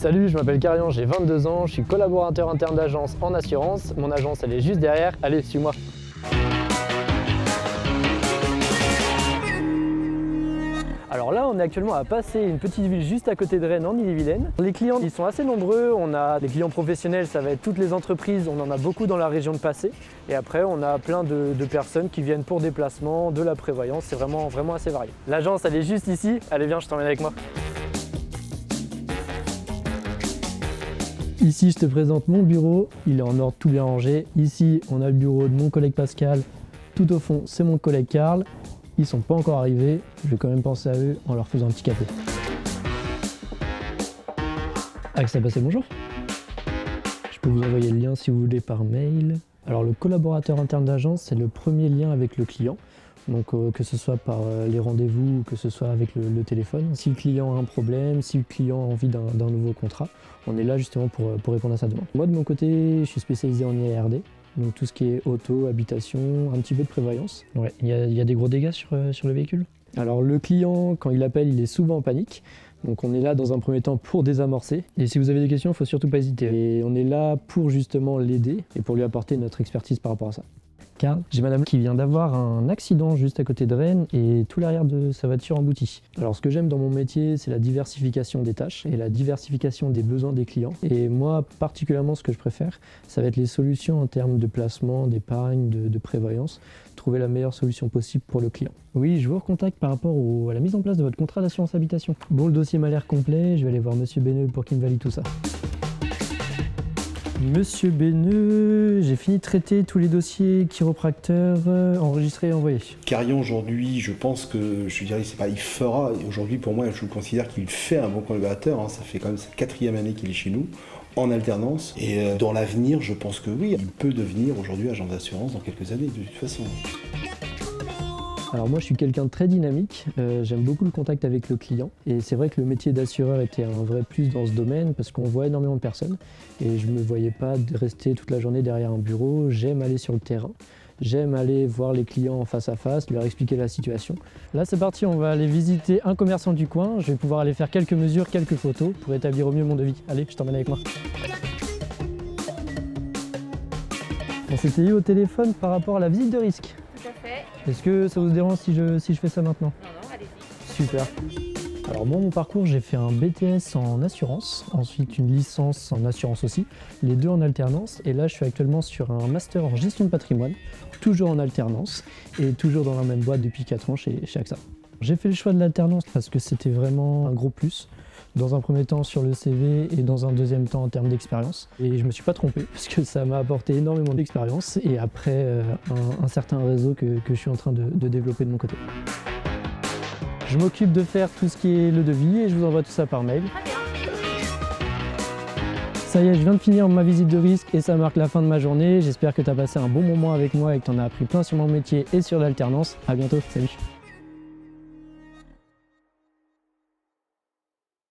Salut, je m'appelle Carion, j'ai 22 ans, je suis collaborateur interne d'agence en assurance. Mon agence, elle est juste derrière. Allez, suis-moi. Alors là, on est actuellement à Passé, une petite ville juste à côté de Rennes, en Ille-et-Vilaine. Les clients, ils sont assez nombreux. On a des clients professionnels, ça va être toutes les entreprises. On en a beaucoup dans la région de Passé. Et après, on a plein de personnes qui viennent pour des placements, de la prévoyance. C'est vraiment assez varié. L'agence, elle est juste ici. Allez, viens, je t'emmène avec moi. Ici, je te présente mon bureau. Il est en ordre, tout bien rangé. Ici, on a le bureau de mon collègue Pascal. Tout au fond, c'est mon collègue Karl. Ils sont pas encore arrivés, je vais quand même penser à eux en leur faisant un petit café. Axel Passé, bonjour. Je peux vous envoyer le lien si vous voulez par mail. Alors le collaborateur interne d'agence, c'est le premier lien avec le client. Donc que ce soit par les rendez-vous ou que ce soit avec le téléphone. Si le client a un problème, si le client a envie d'un nouveau contrat, on est là justement pour répondre à sa demande. Moi de mon côté, je suis spécialisé en IARD. Donc tout ce qui est auto, habitation, un petit peu de prévoyance. Ouais, il y a des gros dégâts sur le véhicule. Alors le client, quand il appelle, il est souvent en panique. Donc on est là dans un premier temps pour désamorcer. Et si vous avez des questions, il ne faut surtout pas hésiter. Et on est là pour justement l'aider et pour lui apporter notre expertise par rapport à ça. Karl, j'ai madame qui vient d'avoir un accident juste à côté de Rennes et tout l'arrière de sa voiture embouti. Alors ce que j'aime dans mon métier, c'est la diversification des tâches et la diversification des besoins des clients. Et moi, particulièrement, ce que je préfère, ça va être les solutions en termes de placement, d'épargne, de prévoyance, trouver la meilleure solution possible pour le client. Oui, je vous recontacte par rapport à la mise en place de votre contrat d'assurance habitation. Bon, le dossier m'a l'air complet, je vais aller voir Monsieur Beneux pour qu'il me valide tout ça. Monsieur Beneux, j'ai fini de traiter tous les dossiers chiropracteurs enregistrés et envoyés. Carion aujourd'hui, je pense que, je dirais, c'est pas il fera. Aujourd'hui, pour moi, je considère qu'il fait un bon collaborateur. Hein, ça fait quand même sa 4e année qu'il est chez nous, en alternance. Et dans l'avenir, je pense que oui, il peut devenir aujourd'hui agent d'assurance dans quelques années, de toute façon. Alors moi je suis quelqu'un de très dynamique, j'aime beaucoup le contact avec le client et c'est vrai que le métier d'assureur était un vrai plus dans ce domaine parce qu'on voit énormément de personnes et je ne me voyais pas de rester toute la journée derrière un bureau, j'aime aller sur le terrain, j'aime aller voir les clients face à face, leur expliquer la situation. Là c'est parti, on va aller visiter un commerçant du coin, je vais pouvoir aller faire quelques mesures, quelques photos pour établir au mieux mon devis. Allez, je t'emmène avec moi. On s'était eu au téléphone par rapport à la visite de risque. Tout à fait. Est-ce que ça vous dérange si je fais ça maintenant? Non, allez-y. Super. Alors moi, mon parcours, j'ai fait un BTS en assurance, ensuite une licence en assurance aussi, les deux en alternance. Et là, je suis actuellement sur un master en gestion de patrimoine, toujours en alternance et toujours dans la même boîte depuis 4 ans chez AXA. J'ai fait le choix de l'alternance parce que c'était vraiment un gros plus. Dans un premier temps sur le CV et dans un deuxième temps en termes d'expérience. Et je me suis pas trompé parce que ça m'a apporté énormément d'expérience et après un certain réseau que je suis en train de développer de mon côté. Je m'occupe de faire tout ce qui est le devis et je vous envoie tout ça par mail. Ça y est, je viens de finir ma visite de risque et ça marque la fin de ma journée. J'espère que tu as passé un bon moment avec moi et que tu en as appris plein sur mon métier et sur l'alternance. À bientôt, salut!